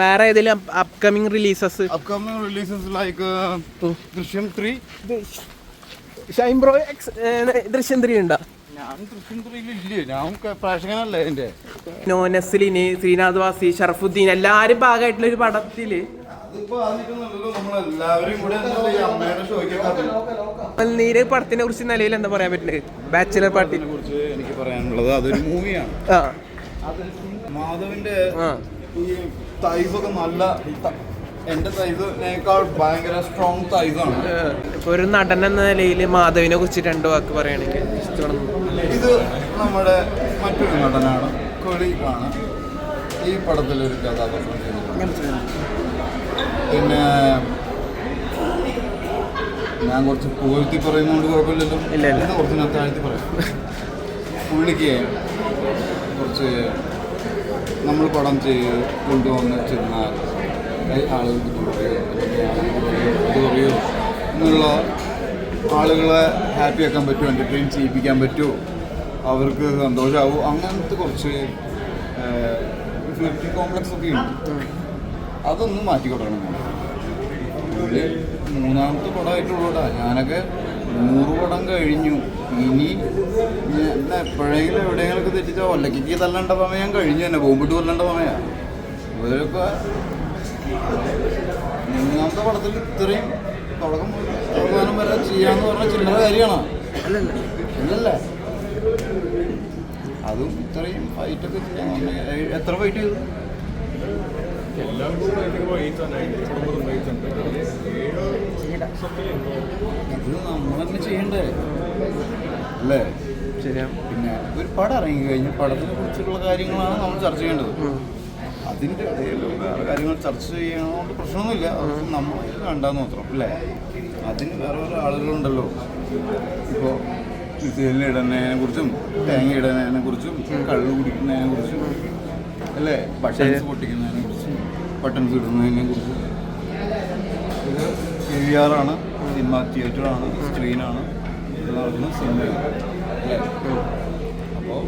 വേറെ ഏതെങ്കിലും upcoming releases like ദൃശ്യം 3. ഷൈൻ ബ്രോ ദൃശ്യം 3 ഉണ്ടോ? ഞാൻ ദൃശ്യം 3 ഇല്ലേ, ഞാൻ പ്രേക്ഷകനല്ലേ എന്റെ. നസ്ലിന്, ശ്രീനാഥ് വാസി, ഷറഫുദ്ദീൻ എല്ലാരും ഭാഗമായിട്ടുള്ള ഒരു പടത്തില് നീര് പടത്തിനെ കുറിച്ച് നിലയിൽ എന്താ പറയാൻ പറ്റുന്നത്? ബാച്ചിലർ പാർട്ടിനെ കുറിച്ച് എനിക്ക് പറയാനുള്ളത് അതൊരു മൂവിയാണ്. മാധവിന്റെ ഈ തൈസ് ഒക്കെ നല്ല, എന്റെ തൈസിനേക്കാൾ ഭയങ്കര സ്ട്രോങ് തൈസാണ്. ഇപ്പൊ ഒരു നടൻ എന്ന നിലയിൽ മാധവിനെ കുറിച്ച് 2 വാക്ക് പറയുകയാണെങ്കിൽ ഇത് നമ്മുടെ മറ്റൊരു നടനാണ്, കൊളീഗാണ് ഈ പടത്തിലൊരു കഥാപാത്രം ചെയ്തിട്ടുണ്ട്. പിന്നെ ഞാൻ കുറച്ച് പുകഴ്ത്തി പറയുന്നതുകൊണ്ട് കുഴപ്പമില്ലല്ലോ, കുറച്ച് ഞാൻ താഴ്ത്തി പറയാം. പുള്ളിക്ക് കുറച്ച് നമ്മൾ പടം കൊണ്ടുവന്ന് ചെന്നാൽ ആളുകൾക്ക് ഇത് പറയൂ എന്നുള്ള ആളുകളെ ഹാപ്പി ആക്കാൻ പറ്റുമോ, എൻ്റർടൈൻ ചെയ്യിപ്പിക്കാൻ പറ്റുമോ, അവർക്ക് സന്തോഷമാവും, അങ്ങനത്തെ കുറച്ച് ഇൻഫിനിറ്റി കോംപ്ലക്സ് ഒക്കെ ഉണ്ട്. അതൊന്നും മാറ്റിക്കൊടുക്കണം. പുള്ളി 3ാമത്തെ പടമായിട്ടുള്ളൂടാ. ഞാനൊക്കെ 100 പടം കഴിഞ്ഞു. ഇനി എപ്പോഴെങ്കിലും എവിടെയെങ്കിലൊക്കെ തെറ്റിച്ചാൽ ഒല്ലയ്ക്ക് തല്ലേണ്ട സമയം കഴിഞ്ഞു തന്നെ, ബോംബിട്ട് കൊല്ലേണ്ട സമയമാണ്. ഇവരൊക്കെ 3ാമത്തെ പടത്തിൽ ഇത്രയും തുടക്കം അവസാനം വരെ ചെയ്യാന്ന് പറഞ്ഞാൽ ചില്ലറ കാര്യമാണ് അല്ലല്ലേ? അതും ഇത്രയും ഫൈറ്റൊക്കെ ചെയ്യാൻ എത്ര ഫൈറ്റ് ചെയ്തു? ഇത് നമ്മൾ തന്നെ ചെയ്യണ്ടേ അല്ലേ? ശരിയാണ്. പിന്നെ ഒരു പടം ഇറങ്ങി കഴിഞ്ഞ് പടത്തിനെ കുറിച്ചുള്ള കാര്യങ്ങളാണ് നമ്മൾ ചർച്ച ചെയ്യേണ്ടത്. അതിൻ്റെ ഇടയിൽ വേറെ കാര്യങ്ങൾ ചർച്ച ചെയ്യണോണ്ട് പ്രശ്നമൊന്നുമില്ല, നമ്മൾ കണ്ടാന്ന് മാത്രം അല്ലേ? അതിന് വേറെ വേറെ ആളുകളുണ്ടല്ലോ. ഇപ്പോൾ തേയില ഇടുന്നതിനെ കുറിച്ചും തേങ്ങ ഇടുന്നതിനെ കുറിച്ചും കള്ളു കുടിക്കുന്നതിനെ കുറിച്ചും അല്ലേ, ബട്ടൺസ് പൊട്ടിക്കുന്നതിനെ കുറിച്ചും ബട്ടൺസ് ഇടുന്നതിനെ കുറിച്ചും. ഇത് PVR ആണ്, സിനിമ തിയേറ്ററാണ്, സ്ക്രീനാണ്, ഇത് നടക്കുന്ന സിനിമയാണ് അല്ലേ? അപ്പോൾ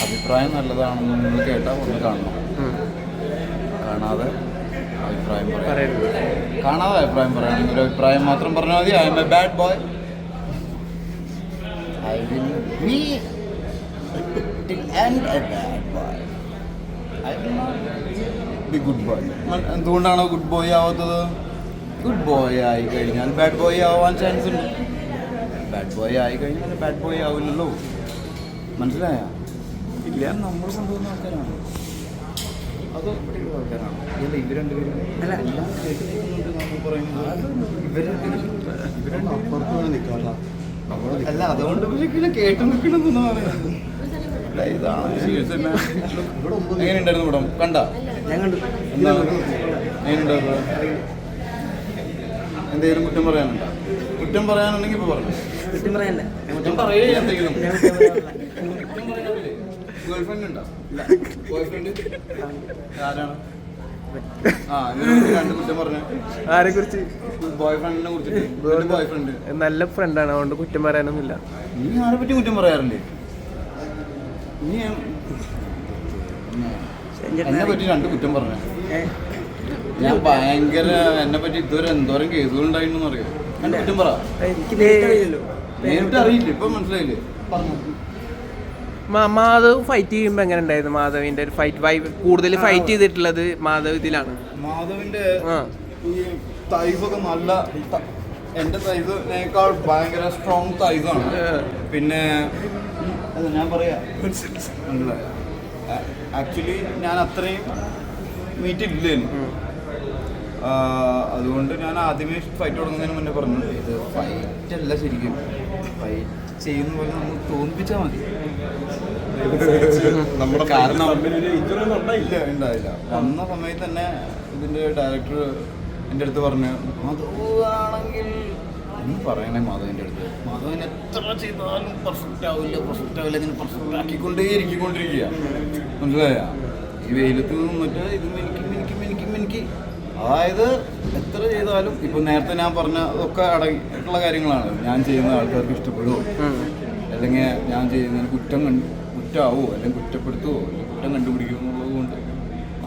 അഭിപ്രായം നല്ലതാണെന്ന് നിങ്ങൾ കേട്ടാൽ ഒന്ന് കാണണം, കാണാതെ അഭിപ്രായം പറയാം. കാണാതെ അഭിപ്രായം പറയുകയാണെങ്കിൽ ഒരു അഭിപ്രായം മാത്രം പറഞ്ഞാൽ മതി. I am a bad boy, I will be till end a bad boy, I will not be good boy. എന്തുകൊണ്ടാണ് ഗുഡ് ബോയ് ആവാത്തത്? ഗുഡ് ബോയ് ആയി കഴിഞ്ഞാൽ ബാഡ് ബോയ് ആവാൻ ചാൻസ് ഉണ്ട്. ബാഡ് ബോയ് ആയി കഴിഞ്ഞാൽ ബാഡ് ബോയ് ആവില്ലല്ലോ, മനസ്സിലായ? ഇല്ല, നമ്മൾ കൊണ്ടുവന്ന ആൾക്കാരാണ്, അത് ഇവിടെയുള്ള ആൾക്കാരാണ്. ഇല്ല, ഇവർ രണ്ടുപേരും അല്ല, എല്ലാം നമ്മൾ പറയുന്നത് അല്ല, അതുകൊണ്ട് കേട്ടു നിൽക്കണമെന്ന് പറയുന്നത്. ഇതാണ് എങ്ങനെയുണ്ടായിരുന്നു പടം? കണ്ട എങ്ങനെയുണ്ടായിരുന്നു? എന്തെങ്കിലും കുറ്റം പറയാനുണ്ടോ? കുറ്റം പറയാനുണ്ടെങ്കിൽ ഇപ്പോൾ പറഞ്ഞു. കുറ്റം പറയേ എന്തെങ്കിലും. ഗേൾഫ്രണ്ട് ഉണ്ടോ? ബോയ്ഫ്രണ്ട് ആരാണ്? രണ്ട് കുറ്റം പറഞ്ഞു. ആരെ കുറിച്ച്? ബോയ്ഫ്രണ്ടിനെ കുറിച്ചിട്ട്. ബോയ്ഫ്രണ്ട് നല്ല ഫ്രണ്ടാണ്, അതുകൊണ്ട് കുറ്റം പറയാനൊന്നുമില്ല. നീ ആരെ പറ്റി കുറ്റം പറയാറില്ലേ? നീ എന്നെ പറ്റി 2 കുറ്റം പറഞ്ഞു. ഞാൻ ഭയങ്കര എന്നെ പറ്റി ഇതുവരെ എന്തോരം കേസുകൾ ഉണ്ടായിരുന്നു അറിയോ? എന്നെ കുറ്റം പറ. നേരിട്ട് അറിയില്ല, ഇപ്പൊ മനസ്സിലായില്ലേ? പറഞ്ഞു. മാധവ് ഫൈറ്റ് ചെയ്യുമ്പോൾ എങ്ങനെ ഉണ്ടായിരുന്നു? മാധവിന്റെ ഒരു ഫൈറ്റ് വൈബ് കൂടുതൽ ഫൈറ്റ് ചെയ്തിട്ടുള്ളത് മാധവ് ഇതിലാണ്. മാധവിന്റെ ഈ തൈസൊക്കെ നല്ല, എന്റെ തൈസിനേക്കാൾ ഭയങ്കര സ്ട്രോങ് തൈസാണ്. പിന്നെ ഞാൻ പറയാ, ആക്ച്വലി ഞാൻ അത്രയും മീറ്റ് ഇല്ലേനു. അതുകൊണ്ട് ഞാൻ ആദ്യമേ ഫൈറ്റ് തുടങ്ങുന്നതിന് മുന്നേ പറഞ്ഞു, ഇത് ഫൈറ്റ് അല്ല, ശരിക്കും ഫൈറ്റ് ചെയ്യുന്ന പോലെ നമ്മൾ തോന്നിപ്പിച്ചാൽ മതി. കാരണം ഇല്ല, ഉണ്ടായില്ല. വന്ന സമയത്ത് തന്നെ ഇതിൻ്റെ ഡയറക്ടർ എൻ്റെ അടുത്ത് പറഞ്ഞു, മാധവാണെങ്കിൽ എന്ന് പറയണേ മാധവൻ്റെ അടുത്ത്, മാധവൻ എത്ര ചെയ്താലും പെർഫെക്റ്റ് ആവില്ല, ഇങ്ങനെ പെർഫെക്റ്റ് ആക്കിക്കൊണ്ടേയിരിക്കൊണ്ടിരിക്കുക, മനസ്സിലായ? ഈ വെയിലത്ത് നിന്നിട്ട് ഇത് മിനിക്ക് അതായത് എത്ര ചെയ്താലും ഇപ്പൊ നേരത്തെ ഞാൻ പറഞ്ഞ അതൊക്കെ അടങ്ങിയിട്ടുള്ള കാര്യങ്ങളാണ്. ഞാൻ ചെയ്യുന്ന ആൾക്കാർക്ക് ഇഷ്ടപ്പെടുമോ, അല്ലെങ്കിൽ ഞാൻ ചെയ്യുന്നതിന് കുറ്റമാവോ, അല്ലെങ്കിൽ കുറ്റപ്പെടുത്തുമോ, അല്ലെങ്കിൽ കുറ്റം കണ്ടുപിടിക്കുമോ എന്നുള്ളത് കൊണ്ട്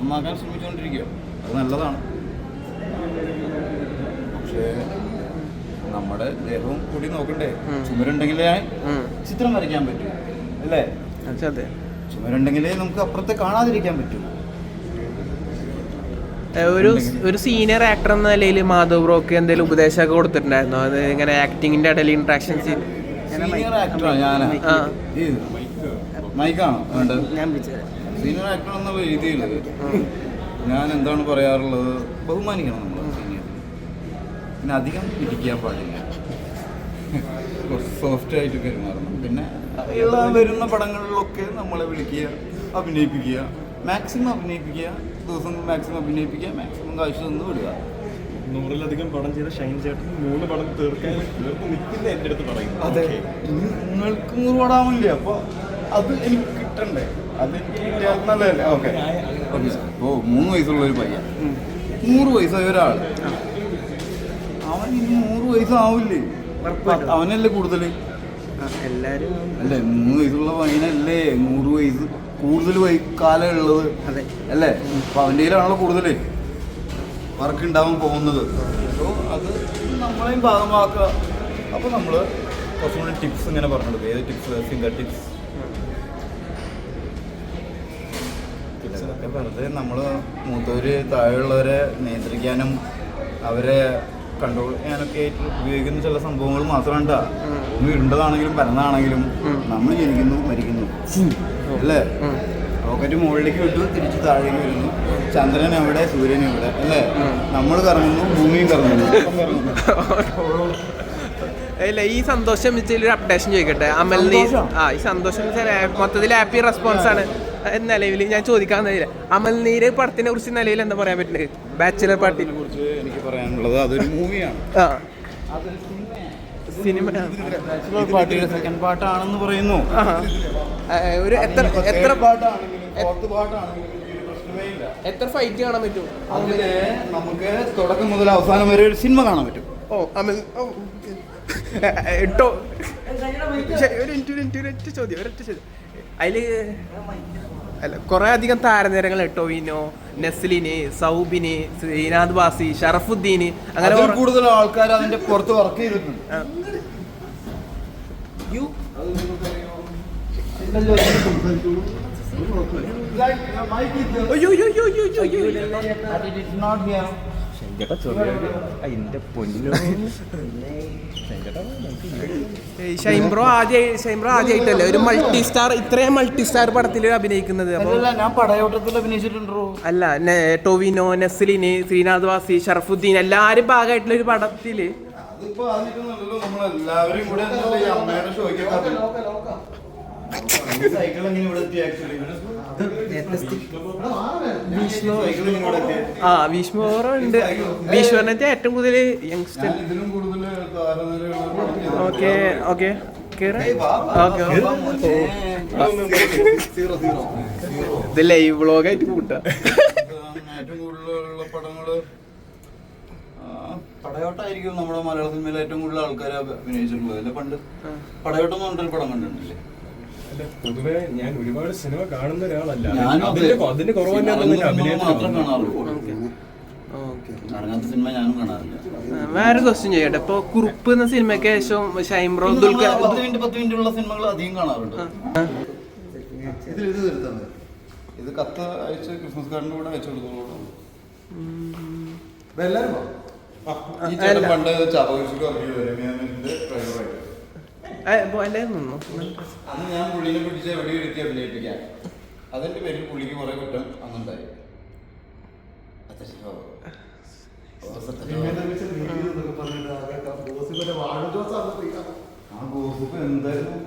നന്നാക്കാൻ ശ്രമിച്ചുകൊണ്ടിരിക്കുക. അത് നല്ലതാണ്. പക്ഷേ നമ്മുടെ ദേഹവും കൂടി നോക്കണ്ടേ? ചുമരുണ്ടെങ്കിലേ ചിത്രം വരയ്ക്കാൻ പറ്റൂ, അല്ലേ? ചുമരുണ്ടെങ്കിലേ നമുക്ക് അപ്പുറത്തെ കാണാതിരിക്കാൻ പറ്റൂ. ഒരു സീനിയർ ആക്ടർ എന്ന നിലയിൽ മാധവ് ബ്രോക്ക് എന്തെങ്കിലും ഉപദേശമൊക്കെ കൊടുത്തിട്ടുണ്ടായിരുന്നോ? അത് ഇങ്ങനെ ആക്ടിങ്ങിന്റെ ഇടയിൽ ഇന്ററാക്ഷൻസ്? സീനിയർ ആക്ടറാ ഞാൻ. മൈക്കാണോ വേണ്ടത്? സീനിയർ ആക്ടർ എന്നുള്ള രീതിയിൽ ഞാൻ എന്താണ് പറയാറുള്ളത്, ബഹുമാനിക്കണം നമ്മൾ സീനിയർ. പിന്നെ അധികം ഇരിക്കാൻ പാടില്ല, കുറച്ച് സോഫ്റ്റ് ആയിട്ട് പെരുമാറണം. പിന്നെ വരുന്ന പടങ്ങളിലൊക്കെ നമ്മളെ വിളിക്കുക, അഭിനയിപ്പിക്കുക, മാക്സിമം അഭിനയിപ്പിക്കുക, ദിവസം മാക്സിമം അഭിനയിപ്പിക്കുക, മാക്സിമം കാശ് തന്ന് വിടുക. 100-ലധികം പടം ചെയ്ത ഷൈൻ ചേട്ടൻ 3 പടം തീർത്ത് നിൽക്കുന്ന എൻ്റെ അടുത്ത് പറയുന്നു. അതെ, നിങ്ങൾക്ക് 100 പടാവില്ലേ? അപ്പോൾ അത് എനിക്ക് കിട്ടണ്ടേ? അത് എനിക്ക് കിട്ടിയാൽ നല്ലതല്ലേ? ഓക്കെ. ഓ 3 വയസ്സുള്ള ഒരു പയ്യൻ, 100 വയസ്സായ ഒരാൾ, അവൻ ഇനി 100 വയസ്സാവില്ലേ? അവനല്ലേ കൂടുതൽ? എല്ലാരും അല്ലേ? 3 വയസ്സുള്ള പയ്യനല്ലേ 100 വയസ്സ് കൂടുതൽ കാലം ഉള്ളത്, അല്ലേ? അപ്പൊ അവൻ്റെ കയ്യിലാണല്ലോ കൂടുതൽ വർക്ക് ഉണ്ടാവാൻ പോകുന്നത്. അപ്പോൾ അത് നമ്മളെയും ഭാഗമാക്കുക. അപ്പോൾ നമ്മൾ കുറച്ചും കൂടി ടിപ്സ് ഇങ്ങനെ പറഞ്ഞെടുക്കും. ഏത് ടിപ്സ്? Finger tips. ഇതൊക്കെ വെറുതെ നമ്മൾ മൂത്തവർ താഴെയുള്ളവരെ നിയന്ത്രിക്കാനും അവരെ കൺട്രോൾ ചെയ്യാനൊക്കെ ആയിട്ട് ഉപയോഗിക്കുന്ന ചില സംഭവങ്ങൾ മാത്രമല്ല. ഒന്ന് ഇരുണ്ടതാണെങ്കിലും പരന്നാണെങ്കിലും നമ്മൾ ജനിക്കുന്നു, മരിക്കുന്നു, അല്ലേ? റോക്കറ്റ് മുകളിലേക്ക് വിട്ടു, തിരിച്ച് താഴേക്ക് വരുന്നു. ചന്ദ്രൻ എവിടെ, സൂര്യൻ എവിടെ, അല്ലേ? നമ്മൾ കറങ്ങുന്നു, ഭൂമിയും കറങ്ങുന്നു. അല്ല, ഈ സന്തോഷം വെച്ചൊരു അപ്ഡേഷൻ ചോദിക്കട്ടെ. അമൽനീർ ഈ സന്തോഷം മൊത്തത്തിൽ ഹാപ്പി റെസ്പോൺസ് ആണ് നിലവിൽ. ഞാൻ ചോദിക്കാൻ കഴിയില്ല, അമൽനീര് പടത്തിനെ കുറിച്ച് നിലവിൽ എന്താ പറയാൻ പറ്റുന്നത്? ബാച്ചിലർ പാർട്ടിനെ കുറിച്ച് എനിക്ക് പറയാനുള്ളത് അതൊരു മൂവിയാണ്, സിനിമ. ബാച്ചിലർ പാർട്ടിയുടെ സെക്കൻഡ് പാർട്ടാണെന്ന് പറയുന്നു. ഒരു എത്ര പാട്ടാണെങ്കിലും പ്രശ്നമേ ഇല്ല. എത്ര ഫൈറ്റ് കാണാൻ പറ്റും അതില്? നമുക്ക് തുടക്കം മുതൽ അവസാനം വരെ ഒരു സിനിമ കാണാൻ പറ്റും. അമൽ ഒരൊറ്റ ചോദ്യം. അതില് അല്ല, കുറെ അധികം താരനിരങ്ങൾ, ടൊവിനോ, നെസ്ലിന്, സൗബിന്, ശ്രീനാഥ് ബാസി, ഷറഫുദ്ദീന്, അങ്ങനെ കൂടുതൽ ആൾക്കാർ അതിന്റെ പുറത്ത് വർക്ക് ചെയ്തിട്ടുണ്ട്. ഷൈംബ്രോ ആദ്യമായിട്ടല്ലേ ഒരു ഇത്രയും മൾട്ടി സ്റ്റാർ പടത്തിൽ അഭിനയിക്കുന്നത്? ഞാൻ പടയോട്ടത്തിൽ അഭിനയിച്ചിട്ടുണ്ടോ? അല്ല, ടൊവിനോ, നെസ്ലിന്, ശ്രീനാഥ് വാസി, ഷറഫുദ്ദീൻ എല്ലാരും ഭാഗമായിട്ടുള്ള ഒരു പടത്തില്. നമ്മളെല്ലാവരും കൂടെ അമ്മയുടെ ഷോയ്ക്കൊക്കെ സൈക്കിൾ എങ്ങനെ ഇവിടെ എത്തി? ആക്ച്വലി ഭീഷ്മോറുണ്ട്. ഭീഷ്മറിനത്തെ ഏറ്റവും കൂടുതൽ യങ്സ്റ്റർ. ഓക്കെ ഓക്കെ ഇത് ലൈവ് വ്ളോഗായിട്ട് കൂട്ടാ. ഏറ്റവും കൂടുതലുള്ള പടങ്ങള് പടയോട്ടായിരിക്കും നമ്മുടെ മലയാള സിനിമയിൽ ഏറ്റവും കൂടുതൽ ആൾക്കാർ അഭിനയിച്ചിട്ടുള്ളത്, അല്ലെ? പണ്ട് പടയോട്ടം എന്ന് പറഞ്ഞൊരു പടം കണ്ടിട്ടില്ലേ? പൊതുവെ ഞാൻ ഒരുപാട് സിനിമ കാണുന്ന ഒരാളല്ല. അതിന്റെ കുറവ് മാത്രം കാണാറുള്ളൂ. സിനിമ ഞാനും കാണാറില്ല. വേറെ ക്വസ്റ്റ്യൻ ചെയ്യട്ടെ. ഇപ്പൊ കുറുപ്പ് എന്ന സിനിമയ്ക്ക് ശേഷം ഷൈംബ്രോ, ദുൽഖർ 10 മിനിറ്റുള്ള സിനിമകൾ അധികം കാണാറുണ്ട്. ഇത് കത്ത് അയച്ച് ക്രിസ്മസ് കാർഡിന്റെ കൂടെ അയച്ചു കൊടുത്തോളൂ. പണ്ട് അന്ന് ഞാൻ പുള്ളിനെ പിടിച്ച് എവിടെ ഇരുത്തി അഭിനയിപ്പിക്കാൻ. അതിന്റെ പേരിൽ പുള്ളിക്ക് കുറെ കുറ്റം അന്നുണ്ടായി. ആ ഗോസിപ്പ് എന്തായിരുന്നു?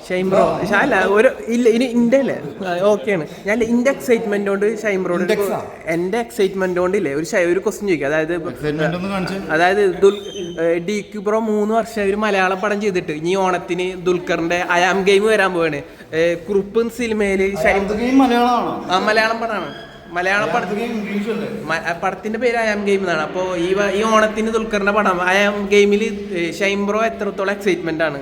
ഷൈംബ്രോ അല്ല ഒരു ഇല്ല ഇനി ഇന്റെ അല്ലേ? ഓക്കെയാണ്. ഞാൻ ഇന്റെ എക്സൈറ്റ്മെന്റ് കൊണ്ട് ഷൈംബ്രോട് എന്റെ എക്സൈറ്റ്മെന്റ് കൊണ്ട് ഇല്ലേ ഒരു ക്വസ്റ്റ്യൻ ചോദിക്കാം. അതായത് ഡിക്ക് ബ്രോ 3 വർഷം ഒരു മലയാളം പടം ചെയ്തിട്ട് ഇനി ഓണത്തിന് ദുൽഖറിന്റെ അയാം ഗെയിം വരാൻ പോവാണ്. കുറുപ്പ് സിനിമയില് മലയാളം മലയാളം പടമാണ്. മലയാള പടത്തിന്റെ പേര് ഐ ആം ഗെയിം എന്നാണ്. അപ്പോൾ ഈ ഓണത്തിന് ദുൽഖറിന്റെ പടം ഐ ആം ഗെയിമിൽ ഷൈൻ ബ്രോ എത്രത്തോളം എക്സൈറ്റ്മെന്റ് ആണ്?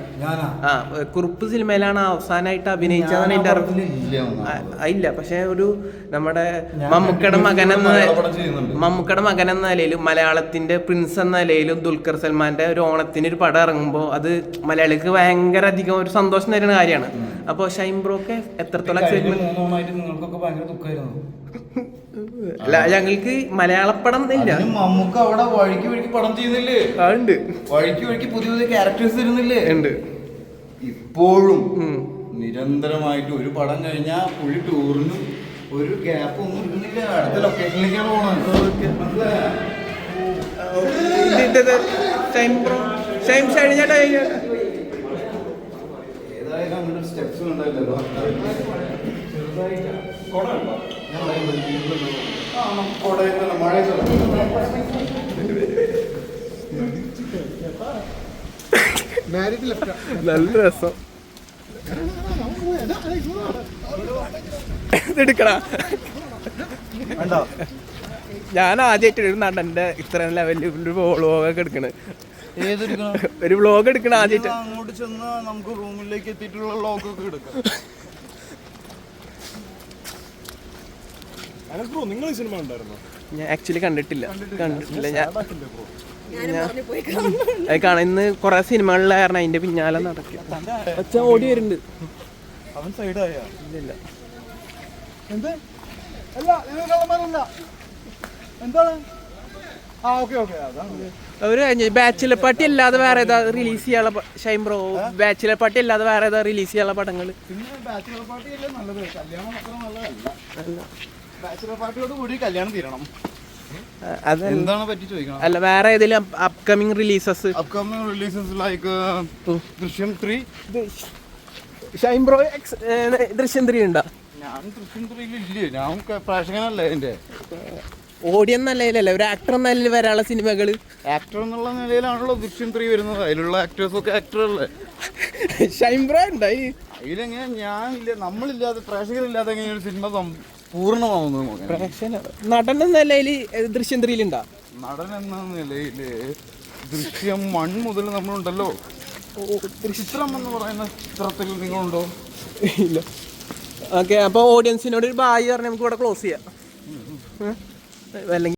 ആ കുറുപ്പ് സിനിമയിലാണ് അവസാനമായിട്ട് അഭിനയിച്ചതാണ് എന്റെ അറിവ്. ഇല്ല, പക്ഷെ ഒരു നമ്മുടെ മമ്മൂക്കയുടെ മകൻ എന്ന നിലയിലും മലയാളത്തിന്റെ പ്രിൻസ് എന്ന നിലയിലും ദുൽഖർ സൽമാന്റെ ഒരു ഓണത്തിന് ഒരു പടം ഇറങ്ങുമ്പോൾ അത് മലയാളിക്ക് ഭയങ്കര അധികം ഒരു സന്തോഷം തരുന്ന കാര്യമാണ്. അപ്പോൾ ഷൈൻ ബ്രോക്ക് എത്രത്തോളം എക്സൈറ്റ്മെന്റ്? അല്ല, ഞങ്ങൾക്ക് മലയാളപ്പടം ഇല്ല. മമ്മൂക്ക അവിടെ വഴിക്ക് വഴിക്ക് പടം ചെയ്യുന്നില്ലേ? ഉണ്ട്, വഴിക്ക് വഴിക്ക് പുതിയ പുതിയ ക്യാരക്ടേഴ്സ് വരുന്നില്ലേ? ഉണ്ട്. ഇപ്പോഴും നിരന്തരമായിട്ട് ഒരു പടം കഴിഞ്ഞാൽ ഒരു ടൂറിനും ഒരു ഗ്യാപ്പ് ഒന്നും ഇടുന്നില്ല. അടുത്ത ലൊക്കേഷനിലേക്കാണ് പോകുന്നത്. ഏതായാലും അങ്ങനെ സ്റ്റെപ്സ് ഉണ്ടായില്ലല്ലോ. നല്ല രസം. ഇതെടുക്കടാ. ഞാൻ ആദ്യമായിട്ട് ഒരു നടന്റെ ഇത്ര ലെവലിൽ ഒരു വ്ളോഗൊക്കെ എടുക്കണേ. ഒരു വ്ളോഗ് എടുക്കണ ആദ്യമായിട്ട്. അങ്ങോട്ട് ചെന്ന് നമുക്ക് റൂമിലേക്ക് എത്തിയിട്ടുള്ള വ്ളോഗൊക്കെ എടുക്കാം. നിങ്ങൾ ഈ സിനിമ ഉണ്ടായിരുന്നോ? ഞാൻ ആക്ച്വലി കണ്ടിട്ടില്ല. അത് കാണാൻ ഇന്ന് കുറെ സിനിമകളിലെ കാരണം അതിന്റെ പിന്നാലെ നടക്കും. അച്ഛൻ ഓടി വരുന്നുണ്ട്. അവൻ സൈഡായ ഇല്ല. ഒരു ബാച്ചിലർ പാർട്ടി അല്ലാതെ വേറെ ഏതാ റിലീസ് ചെയ്യാനുള്ള ഷൈൻ ബ്രോ? ബാച്ചിലർ പാർട്ടി അല്ലാതെ വേറെ ഏതാ റിലീസ് ചെയ്യാനുള്ള പടങ്ങൾ? പിന്നെ ബാച്ചിലർ പാർട്ടി അല്ലേ നല്ലത്? കല്യാണം അത്ര നല്ലതല്ല. ബാച്ചിലർ പാർട്ടിയോട് കൂടി കല്യാണം തീരണം. എന്താണ് പറ്റി ചോദിക്കണം. അല്ല, വേറെ ഏതെങ്കിലും അപ്കമിങ് റിലീസസ് ലൈക്ക് ദൃശ്യം 3. ഷൈൻ ബ്രോ ദൃശ്യം 3 ഉണ്ടോ? ഞാൻ ദൃശ്യം 3 ഇല്ലേ, ഞാൻ പ്രേക്ഷകനല്ലേ. അതിന്റെ ഓഡിയൻ എന്ന നിലയിലല്ലേ, ഒരു ആക്ടർ എന്ന നിലയിൽ വരാനുള്ള സിനിമകള്. ആക്ടർ എന്നുള്ള നിലയിലാണല്ലോ ദൃശ്യം 3 വരുന്നത്. അതിലുള്ള ആക്ടേഴ്സൊക്കെ ആക്ടറല്ലേ. ഷൈൻ ബ്രോ ഉണ്ടായി അതിലെങ്ങനെ ഞാനില്ല, നമ്മളില്ലാതെ പ്രേക്ഷകരില്ലാതെ എങ്ങനെ ഒരു സിനിമ പൂർണ്ണമാവുന്നത്? നടൻ എന്ന നിലയിൽ ദൃശ്യം 3 ഉണ്ടോ? നടൻ എന്ന നിലയില് ദൃശ്യം 1 മുതൽ നമ്മളുണ്ടല്ലോ. ചിത്രം എന്ന് പറയുന്ന ചിത്രത്തിൽ നിങ്ങളുണ്ടോ? ഇല്ല. ഓക്കെ, അപ്പോൾ ഓഡിയൻസിനോട് ഒരു ബായ് പറഞ്ഞ് നമുക്ക് ഇവിടെ ക്ലോസ് ചെയ്യാം. അല്ലെങ്കിൽ